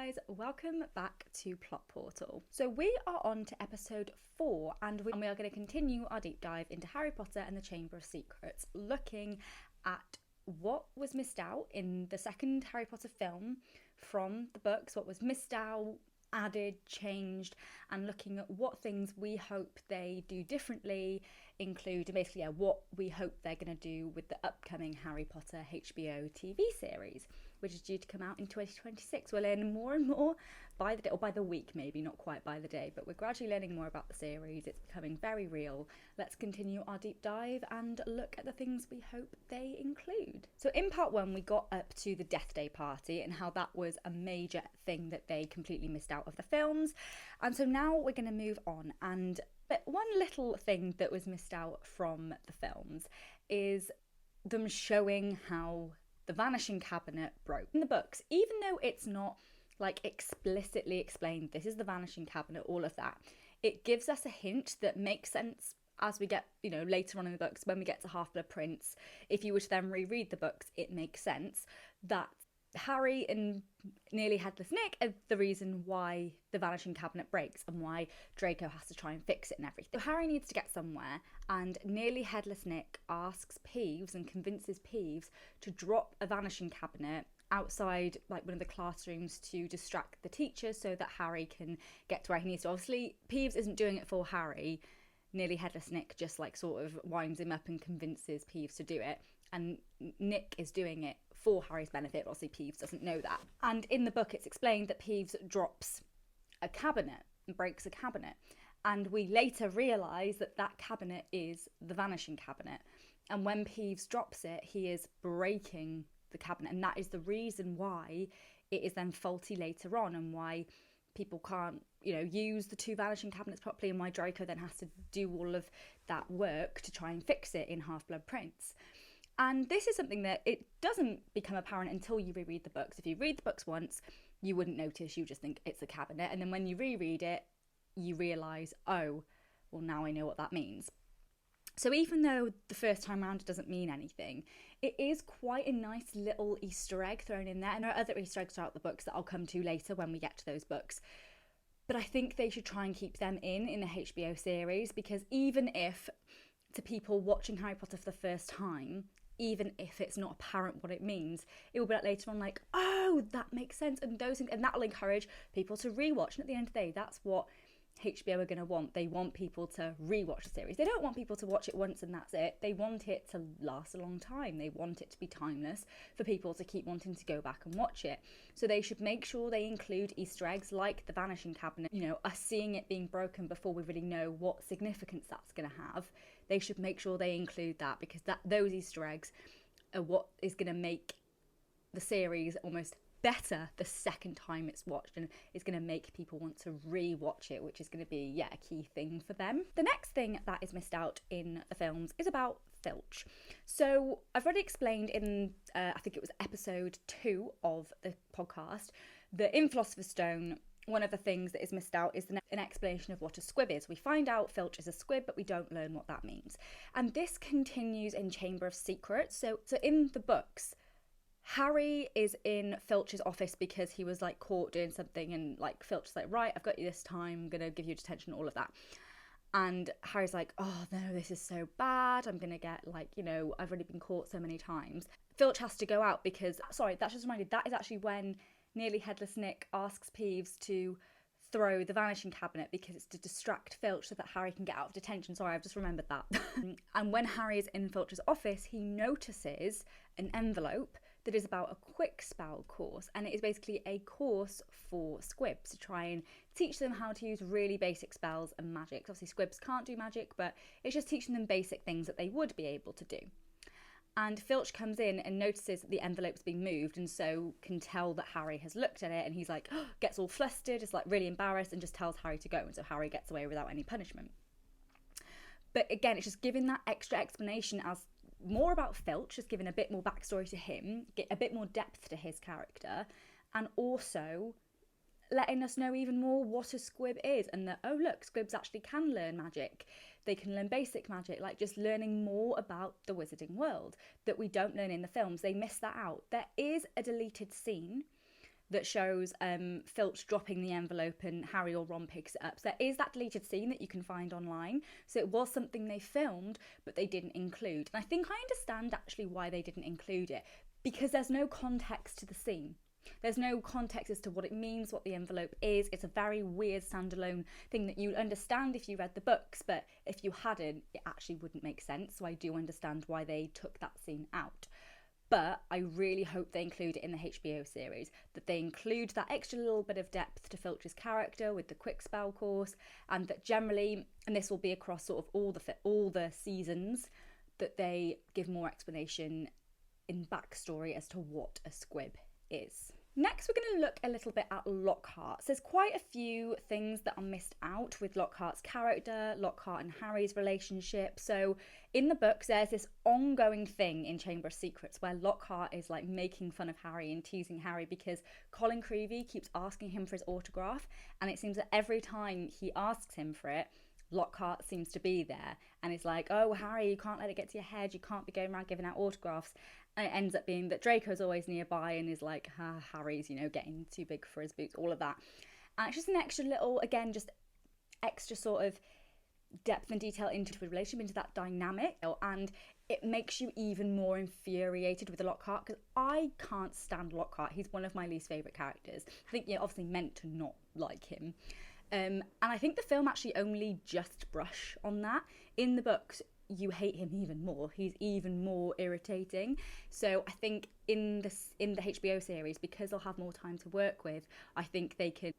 guys, welcome back to Plot Portal. So we are on to episode 4 and we are going to continue our deep dive into Harry Potter and the Chamber of Secrets, looking at what was missed out in the second Harry Potter film from the books, what was missed out, added, changed, and looking at what things we hope they do differently, including basically what we hope they're going to do with the upcoming Harry Potter HBO TV series, which is due to come out in 2026. We're learning more and more by the day, or by the week maybe, not quite by the day, but we're gradually learning more about the series. It's becoming very real. Let's continue our deep dive and look at the things we hope they include. So in part 1 we got up to the Death Day party and how that was a major thing that they completely missed out of the films, and so now we're going to move on. But one little thing that was missed out from the films is them showing how the Vanishing Cabinet broke. In the books, even though it's not like explicitly explained, this is the Vanishing Cabinet, all of that, it gives us a hint that makes sense as we get, later on in the books, when we get to Half-Blood Prince. If you were to then reread the books, it makes sense that Harry and Nearly Headless Nick are the reason why the Vanishing Cabinet breaks and why Draco has to try and fix it and everything. So Harry needs to get somewhere, and Nearly Headless Nick asks Peeves and convinces Peeves to drop a Vanishing Cabinet outside like one of the classrooms to distract the teachers so that Harry can get to where he needs to. Obviously, Peeves isn't doing it for Harry. Nearly Headless Nick just sort of winds him up and convinces Peeves to do it. And Nick is doing it for Harry's benefit, but obviously Peeves doesn't know that. And in the book it's explained that Peeves drops a cabinet and breaks a cabinet. And we later realise that that cabinet is the Vanishing Cabinet. And when Peeves drops it, he is breaking the cabinet. And that is the reason why it is then faulty later on, and why people can't, use the 2 Vanishing Cabinets properly, and why Draco then has to do all of that work to try and fix it in Half-Blood Prince. And this is something that it doesn't become apparent until you reread the books. If you read the books once, you wouldn't notice, you just think it's a cabinet. And then when you reread it, you realise, oh, well, now I know what that means. So even though the first time round it doesn't mean anything, it is quite a nice little Easter egg thrown in there. And there are other Easter eggs throughout the books that I'll come to later when we get to those books. But I think they should try and keep them in the HBO series, because even if, to people watching Harry Potter for the first time, even if it's not apparent what it means, it will be later on oh, that makes sense, and those things, and that will encourage people to rewatch. And at the end of the day, that's what HBO are going to want. They want people to rewatch the series. They don't want people to watch it once and that's it. They want it to last a long time. They want it to be timeless for people to keep wanting to go back and watch it. So they should make sure they include Easter eggs like the Vanishing Cabinet, us seeing it being broken before we really know what significance that's going to have. They should make sure they include that, because those Easter eggs are what is going to make the series almost better the second time it's watched, and it's going to make people want to re-watch it, which is going to be a key thing for them. The next thing that is missed out in the films is about Filch. So I've already explained in I think it was episode 2 of the podcast that in Philosopher's Stone, one of the things that is missed out is an explanation of what a squib is. We find out Filch is a squib, but we don't learn what that means. And this continues in Chamber of Secrets. So in the books, Harry is in Filch's office because he was caught doing something, and Filch is right, I've got you this time, I'm gonna give you detention, all of that. And Harry's oh no, this is so bad, I'm gonna get I've already been caught so many times. Filch has to go out because, sorry, that's just reminded, that is actually when Nearly Headless Nick asks Peeves to throw the Vanishing Cabinet, because it's to distract Filch so that Harry can get out of detention. Sorry, I've just remembered that. And when Harry is in Filch's office, he notices an envelope that is about a quick spell course, and it is basically a course for squibs to try and teach them how to use really basic spells and magic. Obviously squibs can't do magic, but it's just teaching them basic things that they would be able to do. And Filch comes in and notices that the envelope's been moved, and so can tell that Harry has looked at it, and he's gets all flustered, is really embarrassed, and just tells Harry to go, and so Harry gets away without any punishment. But again, it's just giving that extra explanation as more about Filch, just giving a bit more backstory to him, get a bit more depth to his character, and also letting us know even more what a squib is, and that, oh look, squibs actually can learn magic. They can learn basic magic, just learning more about the wizarding world that we don't learn in the films. They miss that out. There is a deleted scene that shows Filch dropping the envelope and Harry or Ron picks it up. So there is that deleted scene that you can find online. So it was something they filmed, but they didn't include. And I think I understand actually why they didn't include it, because there's no context to the scene. There's no context as to what it means, what the envelope is. It's a very weird standalone thing that you'd understand if you read the books, but if you hadn't, it actually wouldn't make sense. So I do understand why they took that scene out. But I really hope they include it in the HBO series, that they include that extra little bit of depth to Filch's character with the quick spell course, and that generally, and this will be across sort of all the seasons, that they give more explanation in backstory as to what a squib is. Next, we're going to look a little bit at Lockhart. So there's quite a few things that are missed out with Lockhart's character, Lockhart and Harry's relationship. So in the books, there's this ongoing thing in Chamber of Secrets where Lockhart is like making fun of Harry and teasing Harry because Colin Creevey keeps asking him for his autograph, and it seems that every time he asks him for it, Lockhart seems to be there and it's like, oh, Harry, you can't let it get to your head, you can't be going around giving out autographs. And it ends up being that Draco's always nearby and is like, Harry's, getting too big for his boots, all of that. And it's just an extra little, again, just extra sort of depth and detail into the relationship, into that dynamic. And it makes you even more infuriated with Lockhart, because I can't stand Lockhart. He's one of my least favourite characters. I think you're obviously meant to not like him. And I think the film actually only just brush on that. In the books, you hate him even more. He's even more irritating. So I think in the HBO series, because they'll have more time to work with, I think they can,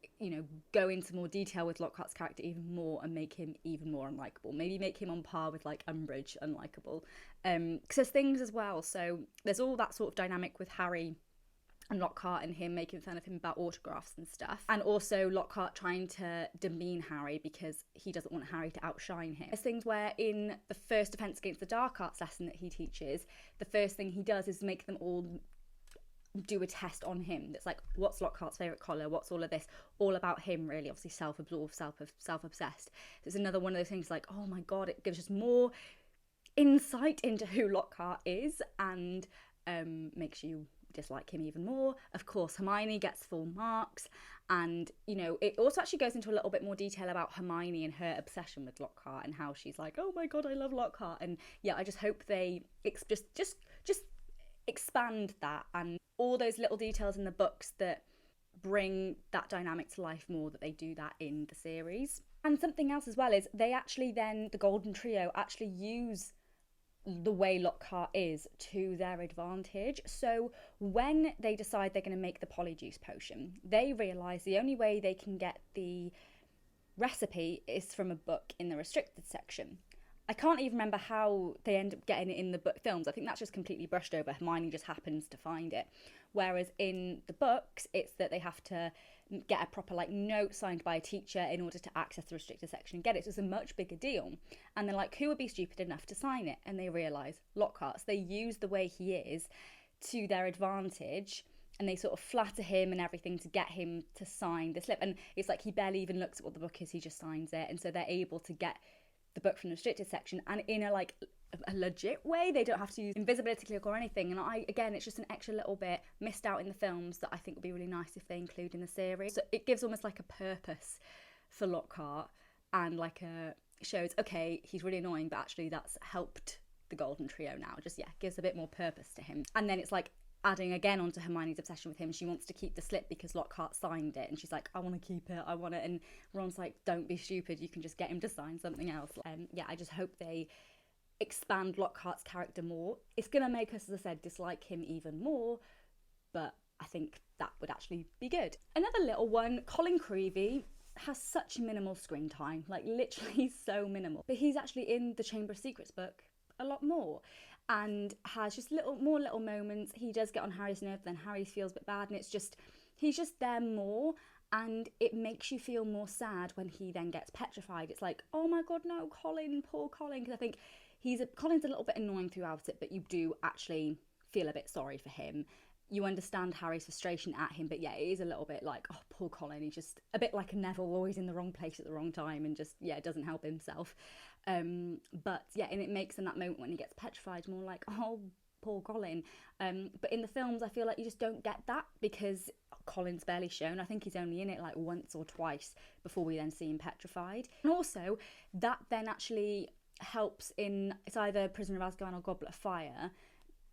go into more detail with Lockhart's character even more and make him even more unlikable. Maybe make him on par with like Umbridge unlikable. Because there's things as well. So there's all that sort of dynamic with Harry and Lockhart and him making fun of him about autographs and stuff. And also Lockhart trying to demean Harry because he doesn't want Harry to outshine him. There's things where in the first Defence Against the Dark Arts lesson that he teaches, the first thing he does is make them all do a test on him. That's like, what's Lockhart's favourite colour? What's all of this? All about him, really. Obviously self-absorbed, self-obsessed. It's another one of those things like, oh my God, it gives us more insight into who Lockhart is and makes you dislike him even more. Of course, Hermione gets full marks, and it also actually goes into a little bit more detail about Hermione and her obsession with Lockhart and how she's like, oh my God, I love Lockhart. And yeah, I just hope they just expand that and all those little details in the books that bring that dynamic to life more, that they do that in the series. And something else as well is they actually then, the Golden Trio, actually use the way Lockhart is to their advantage. So when they decide they're going to make the polyjuice potion, they realise the only way they can get the recipe is from a book in the restricted section. I can't even remember how they end up getting it in the book films. I think that's just completely brushed over. Hermione just happens to find it. Whereas in the books, it's that they have to get a proper note signed by a teacher in order to access the restricted section and get it. So it's a much bigger deal. And they're like, who would be stupid enough to sign it? And they realise Lockhart. So they use the way he is to their advantage, and they sort of flatter him and everything to get him to sign the slip. And it's like he barely even looks at what the book is, he just signs it. And so they're able to get the book from the restricted section, and in a legit way. They don't have to use invisibility cloak or anything. And again, it's just an extra little bit missed out in the films that I think would be really nice if they include in the series. So it gives almost like a purpose for Lockhart, and shows, okay, he's really annoying, but actually that's helped the Golden Trio now. Just, gives a bit more purpose to him. And then it's like adding again onto Hermione's obsession with him. She wants to keep the slip because Lockhart signed it, and she's like, I want to keep it, I want it. And Ron's like, don't be stupid, you can just get him to sign something else. I just hope they expand Lockhart's character more. It's gonna make us, as I said, dislike him even more, but I think that would actually be good. Another little one, Colin Creevey has such minimal screen time, literally so minimal, but he's actually in the Chamber of Secrets book a lot more, and has just little moments. He does get on Harry's nerve, then Harry feels a bit bad, and he's just there more, and it makes you feel more sad when he then gets petrified. It's like, oh my God, no, Colin, poor Colin, because I think Colin's a little bit annoying throughout it, but you do actually feel a bit sorry for him. You understand Harry's frustration at him, but it is a little bit like, oh, poor Colin, he's just a bit like a Neville, always in the wrong place at the wrong time, and just, doesn't help himself. And it makes in that moment when he gets petrified more like, oh, poor Colin. But in the films, I feel like you just don't get that, because Colin's barely shown. I think he's only in it like once or twice before we then see him petrified. And also, that then actually helps in, it's either Prisoner of Azkaban or Goblet of Fire,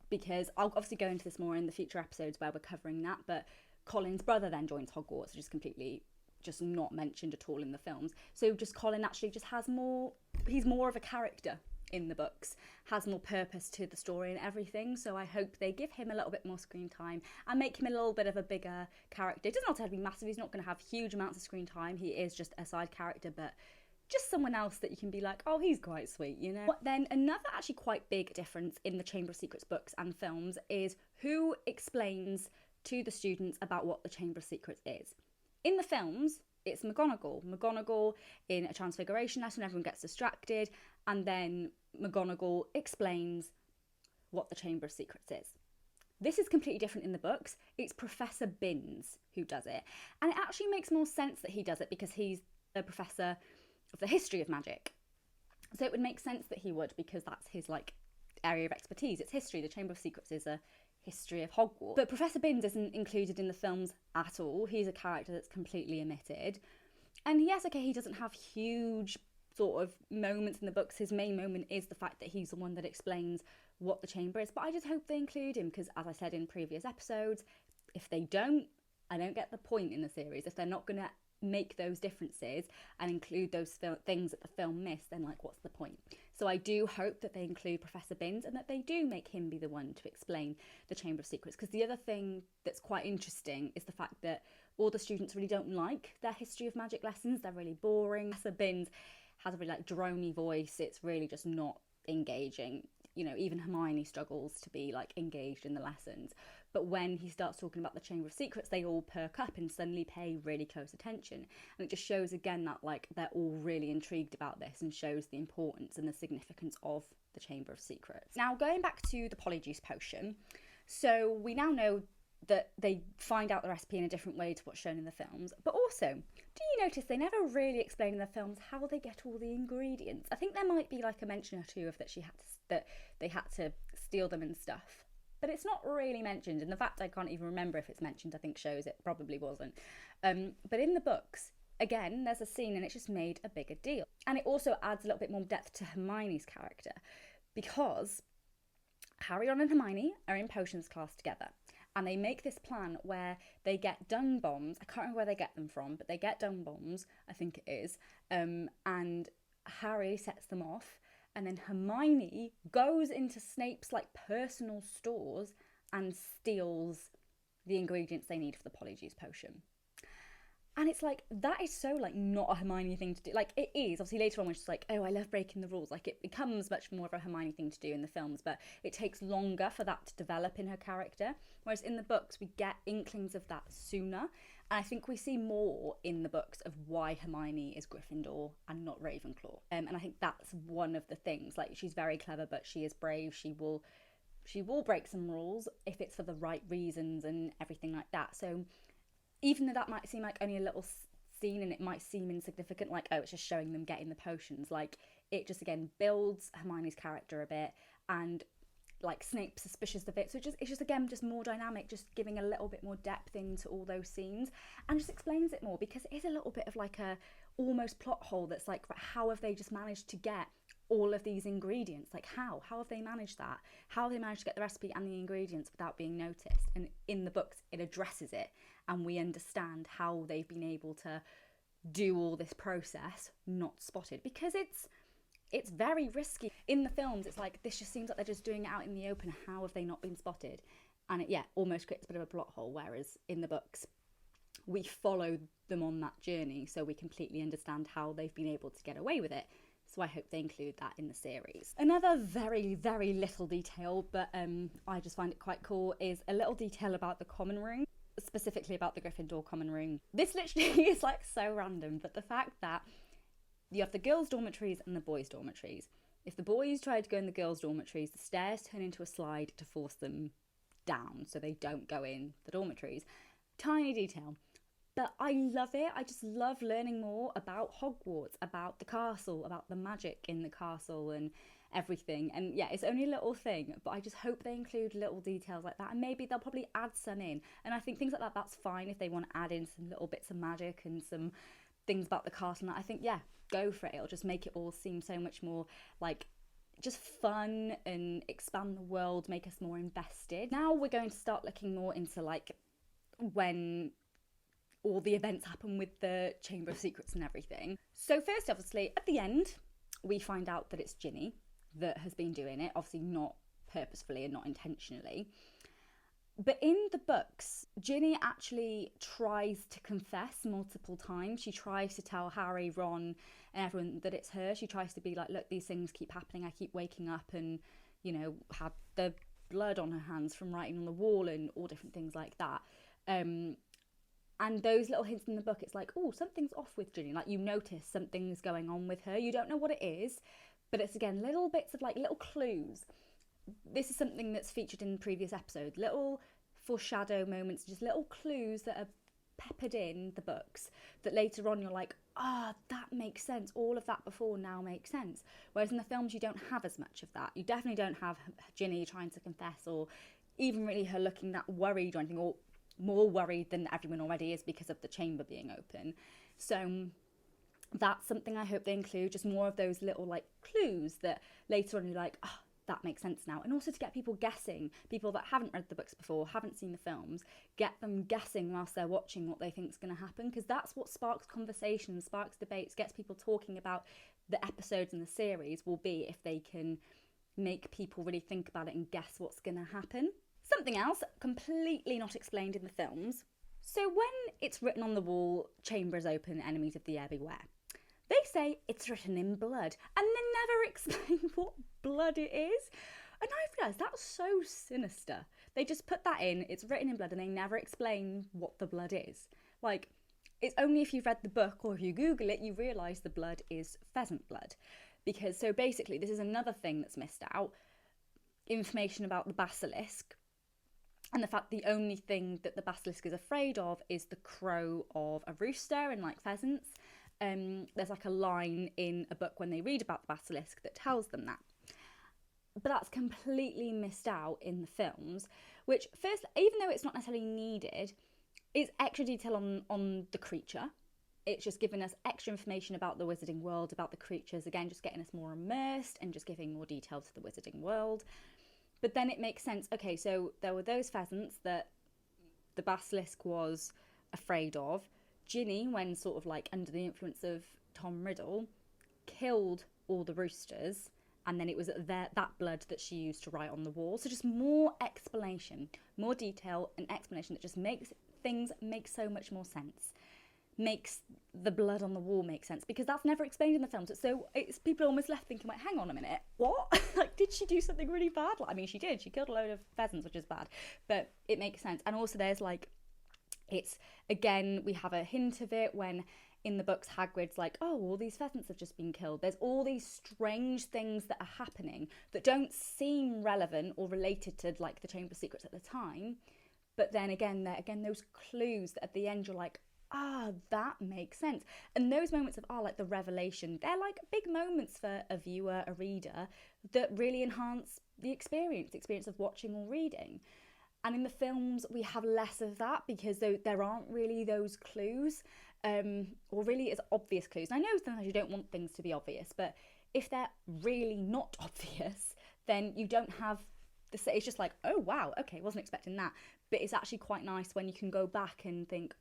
because I'll obviously go into this more in the future episodes where we're covering that, but Colin's brother then joins Hogwarts, which is completely just not mentioned at all in the films. So just Colin actually just has more, he's more of a character in the books, has more purpose to the story and everything. So I hope they give him a little bit more screen time and make him a little bit of a bigger character. It doesn't have to be massive, he's not going to have huge amounts of screen time, he is just a side character, but just someone else that you can be like, oh, he's quite sweet, you know? But then another actually quite big difference in the Chamber of Secrets books and films is who explains to the students about what the Chamber of Secrets is. In the films, it's McGonagall. McGonagall in a Transfiguration lesson, everyone gets distracted, and then McGonagall explains what the Chamber of Secrets is. This is completely different in the books. It's Professor Binns who does it. And it actually makes more sense that he does it because he's a professor of the history of magic. So it would make sense that he would, because that's his like area of expertise. It's history. The Chamber of Secrets is a history of Hogwarts. But Professor Binns isn't included in the films at all. He's a character that's completely omitted. And yes, okay, he doesn't have huge sort of moments in the books. His main moment is the fact that he's the one that explains what the chamber is. But I just hope they include him, because as I said in previous episodes, if they don't, I don't get the point in the series. If they're not going to make those differences and include those things that the film missed, then like what's the point? So I do hope that they include Professor Binns and that they do make him be the one to explain the Chamber of Secrets, because the other thing that's quite interesting is the fact that all the students really don't like their history of magic lessons. They're really boring. Professor Binns has a really like drony voice. It's really just not engaging. You know, even Hermione struggles to be like engaged in the lessons. But when he starts talking about the Chamber of Secrets, they all perk up and suddenly pay really close attention. And it just shows again that like they're all really intrigued about this, and shows the importance and the significance of the Chamber of Secrets. Now, going back to the Polyjuice potion, so we now know that they find out the recipe in a different way to what's shown in the films. But also, do you notice they never really explain in the films how they get all the ingredients? I think there might be like a mention or two of that that they had to steal them and stuff. But it's not really mentioned, and the fact I can't even remember if it's mentioned, I think shows it probably wasn't. But in the books, again, there's a scene and it's just made a bigger deal. And it also adds a little bit more depth to Hermione's character, because Harry, Ron and Hermione are in potions class together, and they make this plan where they get dung bombs. I can't remember where they get them from, but they get dung bombs, I think it is, and Harry sets them off. And then Hermione goes into Snape's like personal stores and steals the ingredients they need for the Polyjuice potion. And it's like, that is so like not a Hermione thing to do. Like it is, obviously later on when she's like, oh, I love breaking the rules. Like it becomes much more of a Hermione thing to do in the films, but it takes longer for that to develop in her character. Whereas in the books, we get inklings of that sooner. And I think we see more in the books of why Hermione is Gryffindor and not Ravenclaw. And I think that's one of the things. Like, she's very clever, but she is brave. She will break some rules if it's for the right reasons and everything like that. So even though that might seem like only a little scene and it might seem insignificant, like, oh, it's just showing them getting the potions, like, it just, again, builds Hermione's character a bit, and like Snape's suspicious of it, so it's just again just more dynamic, just giving a little bit more depth into all those scenes, and just explains it more, because it is a little bit of like a almost plot hole that's like, how have they just managed to get all of these ingredients? Like how have they managed that? How have they managed to get the recipe and the ingredients without being noticed? And in the books it addresses it, and we understand how they've been able to do all this process not spotted, because it's very risky. In the films, it's like, this just seems like they're just doing it out in the open. How have they not been spotted? And it, almost creates a bit of a plot hole, whereas in the books, we follow them on that journey, so we completely understand how they've been able to get away with it. So I hope they include that in the series. Another very, very little detail, but I just find it quite cool, is a little detail about the common room, specifically about the Gryffindor common room. This literally is like so random, but the fact that you have the girls' dormitories and the boys' dormitories. If the boys try to go in the girls' dormitories, the stairs turn into a slide to force them down so they don't go in the dormitories. Tiny detail. But I love it. I just love learning more about Hogwarts, about the castle, about the magic in the castle and everything. And yeah, it's only a little thing, but I just hope they include little details like that, and maybe they'll probably add some in. And I think things like that, that's fine if they want to add in some little bits of magic and some things about the castle. And I think, yeah, go for it. It'll just make it all seem so much more like just fun and expand the world, make us more invested. Now we're going to start looking more into like when all the events happen with the Chamber of Secrets and everything. So first, obviously, at the end, we find out that it's Ginny that has been doing it, obviously not purposefully and not intentionally. But in the books, Ginny actually tries to confess multiple times. She tries to tell Harry, Ron, and everyone that it's her. She tries to be like, look, these things keep happening. I keep waking up and, you know, have the blood on her hands from writing on the wall and all different things like that. And those little hints in the book, it's like, oh, something's off with Ginny. Like, you notice something's going on with her. You don't know what it is, but it's, again, little bits of, like, little clues. This is something that's featured in previous episodes. Little foreshadow moments, just little clues that are peppered in the books that later on you're like, that makes sense. All of that before now makes sense. Whereas in the films, you don't have as much of that. You definitely don't have Ginny trying to confess, or even really her looking that worried or anything, or more worried than everyone already is because of the chamber being open. So that's something I hope they include, just more of those little like clues that later on you're like, that makes sense now. And also to get people guessing, people that haven't read the books before, haven't seen the films, get them guessing whilst they're watching what they think is going to happen, because that's what sparks conversations, sparks debates, gets people talking about the episodes in the series, will be if they can make people really think about it and guess what's going to happen. Something else completely not explained in the films. So when it's written on the wall, chamber is open, enemies of the air beware, they say it's written in blood, and they never explain what blood it is. And I realised that's so sinister. They just put that in, it's written in blood, and they never explain what the blood is. Like, it's only if you've read the book or if you Google it, you realise the blood is pheasant blood. Because, so basically, this is another thing that's missed out. Information about the basilisk, and the fact the only thing that the basilisk is afraid of is the crow of a rooster, and like pheasants. There's like a line in a book when they read about the basilisk that tells them that. But that's completely missed out in the films, which first, even though it's not necessarily needed, is extra detail on the creature. It's just giving us extra information about the wizarding world, about the creatures, again, just getting us more immersed and just giving more detail to the wizarding world. But then it makes sense. Okay, so there were those pheasants that the basilisk was afraid of. Ginny, when sort of like under the influence of Tom Riddle, killed all the roosters, and then it was that blood that she used to write on the wall. So just more explanation, more detail and explanation that just makes things make so much more sense. Makes the blood on the wall make sense, because that's never explained in the films. So it's people are almost left thinking like, hang on a minute, what? Like, did she do something really bad? Like, I mean, she did. She killed a load of pheasants, which is bad, but it makes sense. And also there's like, it's, again, we have a hint of it when in the books Hagrid's like, oh, all these pheasants have just been killed. There's all these strange things that are happening that don't seem relevant or related to like the Chamber of Secrets at the time. But then again, those clues that at the end you're like, that makes sense. And those moments of, like the revelation, they're like big moments for a viewer, a reader, that really enhance the experience of watching or reading. And in the films, we have less of that because there aren't really those clues, or really as obvious clues. And I know sometimes you don't want things to be obvious, but if they're really not obvious, then you don't have it's just like, oh wow, okay, wasn't expecting that. But it's actually quite nice when you can go back and think,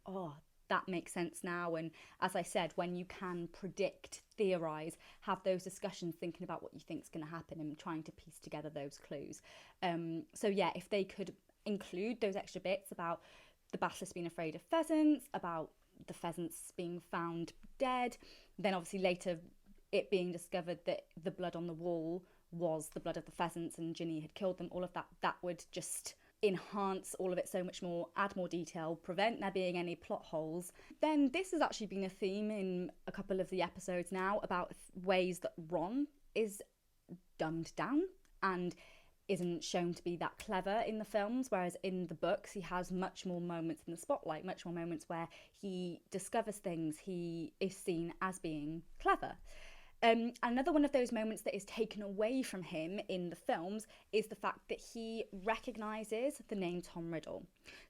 that makes sense now. And as I said, when you can predict, theorise, have those discussions thinking about what you think is going to happen and trying to piece together those clues. So yeah, if they could include those extra bits about the basilisk being afraid of pheasants, about the pheasants being found dead, then obviously later it being discovered that the blood on the wall was the blood of the pheasants and Ginny had killed them, all of that would just enhance all of it so much more, add more detail, prevent there being any plot holes. Then this has actually been a theme in a couple of the episodes now about ways that Ron is dumbed down and isn't shown to be that clever in the films, whereas in the books he has much more moments in the spotlight, much more moments where he discovers things, he is seen as being clever. Another one of those moments that is taken away from him in the films is the fact that he recognises the name Tom Riddle.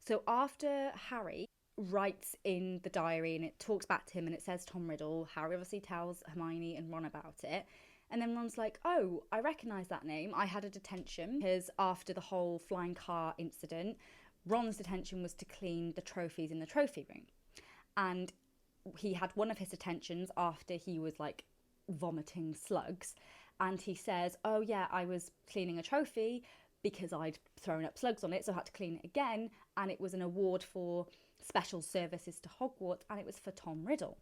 So after Harry writes in the diary and it talks back to him and it says Tom Riddle, Harry obviously tells Hermione and Ron about it. And then Ron's like, oh, I recognise that name. I had a detention because after the whole flying car incident, Ron's detention was to clean the trophies in the trophy room. And he had one of his detentions after he was like vomiting slugs. And he says, oh yeah, I was cleaning a trophy because I'd thrown up slugs on it, so I had to clean it again. And it was an award for special services to Hogwarts, and it was for Tom Riddle.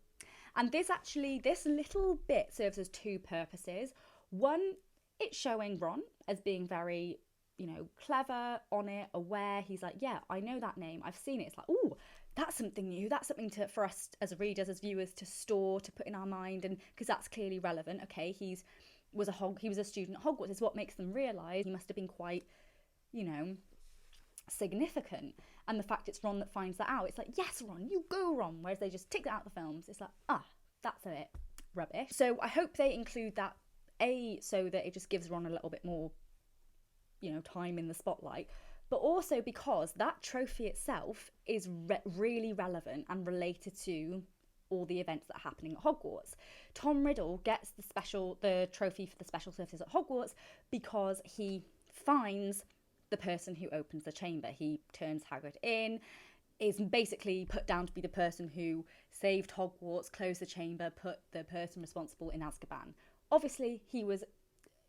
And this little bit serves as two purposes. One, it's showing Ron as being very, clever, on it, aware. He's like, yeah, I know that name. I've seen it. It's like, oh, that's something new. That's something for us as readers, as viewers, to store, to put in our mind, and because that's clearly relevant. Okay, he was a student at Hogwarts. Is what makes them realise he must have been quite, significant. And the fact it's Ron that finds that out, it's like, yes, Ron, you go, Ron. Whereas they just take that out of the films. It's like, that's a bit rubbish. So I hope they include that, so that it just gives Ron a little bit more, time in the spotlight, but also because that trophy itself is really relevant and related to all the events that are happening at Hogwarts. Tom Riddle gets the trophy for the special services at Hogwarts because he finds the person who opens the chamber. He turns Hagrid in, is basically put down to be the person who saved Hogwarts, closed the chamber, put the person responsible in Azkaban. Obviously, he was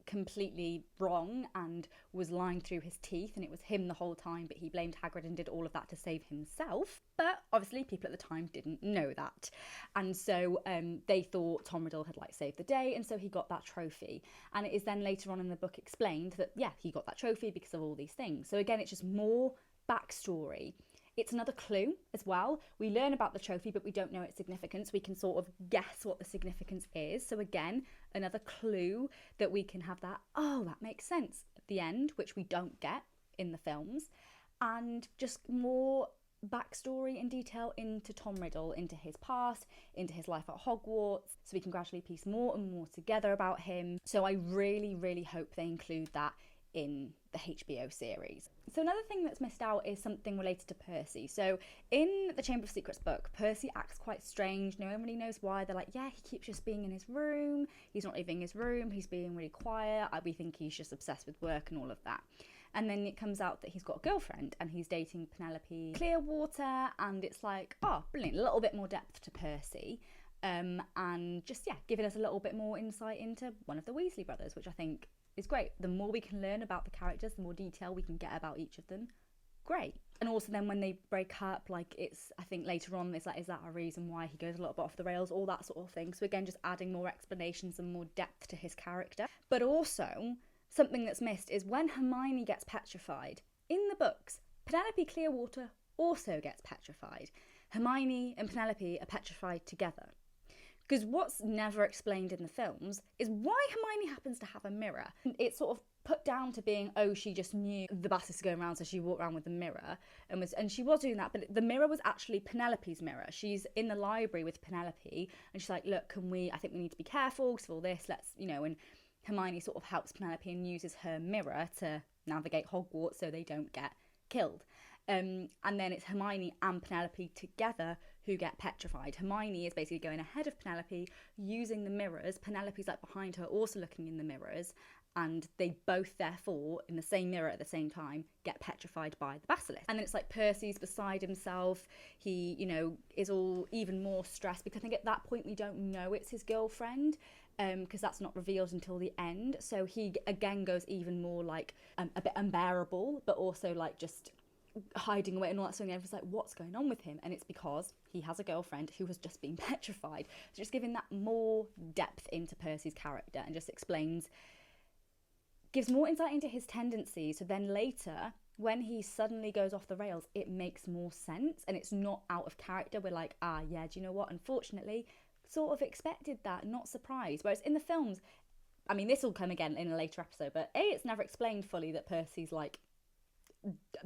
completely wrong and was lying through his teeth, and it was him the whole time, but he blamed Hagrid and did all of that to save himself. But obviously people at the time didn't know that, and so they thought Tom Riddle had saved the day, and so he got that trophy. And it is then later on in the book explained that he got that trophy because of all these things. So again, it's just more backstory. It's another clue as well. We learn about the trophy, but we don't know its significance. We can sort of guess what the significance is. So again, another clue that we can have that makes sense at the end, which we don't get in the films. And just more backstory and detail into Tom Riddle, into his past, into his life at Hogwarts, so we can gradually piece more and more together about him. So I really, really hope they include that in the HBO series. So another thing that's missed out is something related to Percy. So in the Chamber of Secrets book, Percy acts quite strange. No one really knows why. They're like, yeah, he keeps just being in his room. He's not leaving his room. He's being really quiet. We think he's just obsessed with work and all of that. And then it comes out that he's got a girlfriend and he's dating Penelope Clearwater. And it's like, brilliant. A little bit more depth to Percy. And just, giving us a little bit more insight into one of the Weasley brothers, which I think is great. The more we can learn about the characters, the more detail we can get about each of them, great. And also then when they break up, I think later on it's like, is that a reason why he goes a little bit off the rails, all that sort of thing. So again, just adding more explanations and more depth to his character. But also something that's missed is when Hermione gets petrified in the books, Penelope Clearwater also gets petrified. Hermione and Penelope are petrified together. Because what's never explained in the films is why Hermione happens to have a mirror. It's sort of put down to being, she just knew the basilisk going around, so she walked around with the mirror. And she was doing that, but the mirror was actually Penelope's mirror. She's in the library with Penelope, and she's like, look, I think we need to be careful because of all this, and Hermione sort of helps Penelope and uses her mirror to navigate Hogwarts so they don't get killed. And then it's Hermione and Penelope together who get petrified. Hermione is basically going ahead of Penelope, using the mirrors. Penelope's behind her, also looking in the mirrors. And they both, therefore, in the same mirror at the same time, get petrified by the basilisk. And then it's like Percy's beside himself. He, is all even more stressed because I think at that point we don't know it's his girlfriend. Because that's not revealed until the end. So he, again, goes even more a bit unbearable, but also just hiding away and all that sort of thing. Everyone's like, what's going on with him? And it's because he has a girlfriend who has just been petrified. So just giving that more depth into Percy's character and just gives more insight into his tendencies. So then later, when he suddenly goes off the rails, it makes more sense and it's not out of character. We're like, do you know what? Unfortunately, sort of expected that, not surprised. Whereas in the films, I mean, this will come again in a later episode, but A, it's never explained fully that Percy's like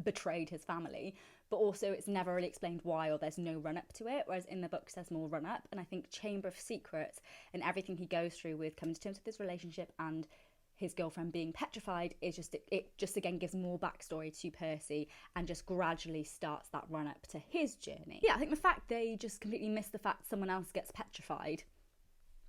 betrayed his family, but also it's never really explained why, or there's no run up to it, whereas in the books there's more run up. And I think Chamber of Secrets and everything he goes through with coming to terms with his relationship and his girlfriend being petrified is just, it just again gives more backstory to Percy and just gradually starts that run up to his journey. Yeah, I think the fact they just completely miss the fact someone else gets petrified,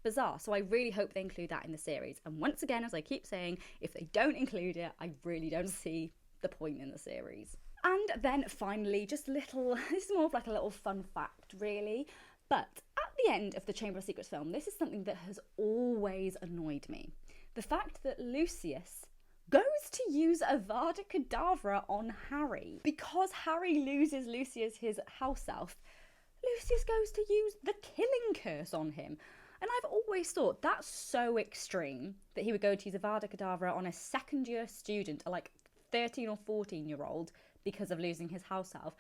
bizarre. So I really hope they include that in the series. And once again, as I keep saying, if they don't include it, I really don't see the point in the series. And then finally, just little, this is more of like a little fun fact really, but at the end of the Chamber of Secrets film, this is something that has always annoyed me. The fact that Lucius goes to use Avada Kedavra on Harry. Because Harry loses Lucius his house elf, Lucius goes to use the killing curse on him. And I've always thought that's so extreme that he would go to use Avada Kedavra on a second year student, a like 13 or 14-year-old, because of losing his house elf.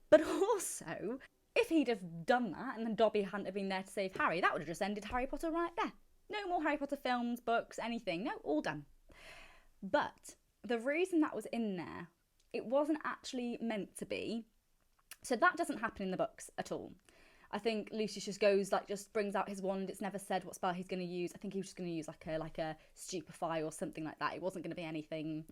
But also, if he'd have done that and then Dobby hadn't have been there to save Harry, that would have just ended Harry Potter right there. No more Harry Potter films, books, anything. No, all done. But the reason that was in there, it wasn't actually meant to be. So that doesn't happen in the books at all. I think Lucius just goes, like, just brings out his wand. It's never said what spell he's going to use. I think he was just going to use like a stupefy or something like that. It wasn't going to be anything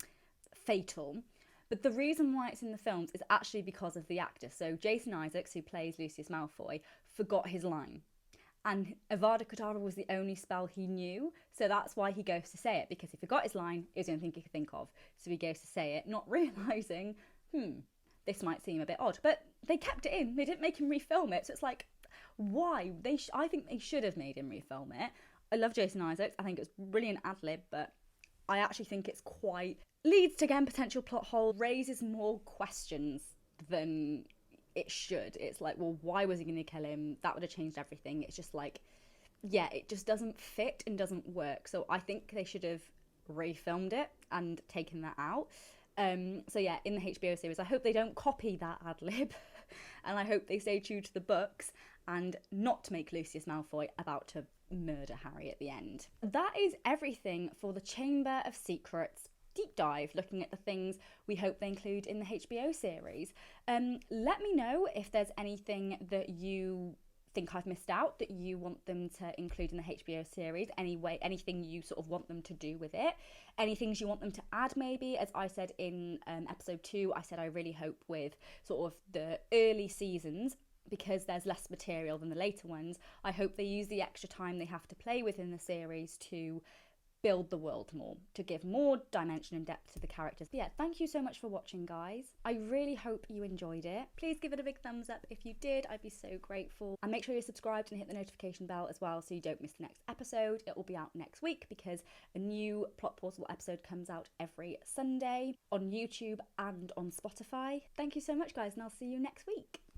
fatal. But the reason why it's in the films is actually because of the actor. So Jason Isaacs, who plays Lucius Malfoy, forgot his line. And Avada Kedavra was the only spell he knew. So that's why he goes to say it, because he forgot his line. It was the only thing he could think of. So he goes to say it, not realising, this might seem a bit odd. But they kept it in. They didn't make him refilm it. So it's like, why? I think they should have made him refilm it. I love Jason Isaacs. I think it's brilliant ad-lib, but I actually think it's quite... leads to, again, potential plot hole, raises more questions than it should. It's like, well, why was he going to kill him? That would have changed everything. It's just like, yeah, it just doesn't fit and doesn't work. So I think they should have refilmed it and taken that out. So yeah, in the HBO series, I hope they don't copy that ad-lib and I hope they stay true to the books and not make Lucius Malfoy about to murder Harry at the end. That is everything for the Chamber of Secrets deep dive, looking at the things we hope they include in the HBO series. Let me know if there's anything that you think I've missed out that you want them to include in the HBO series, anything you sort of want them to do with it, any things you want them to add maybe. As I said in episode 2, I said I really hope with sort of the early seasons, because there's less material than the later ones, I hope they use the extra time they have to play within the series to build the world more, to give more dimension and depth to the characters. But yeah, thank you so much for watching, guys. I really hope you enjoyed it. Please give it a big thumbs up if you did. I'd be so grateful. And make sure you're subscribed and hit the notification bell as well so you don't miss the next episode. It will be out next week because a new Plot Portal episode comes out every Sunday on YouTube and on Spotify. Thank you so much, guys, and I'll see you next week.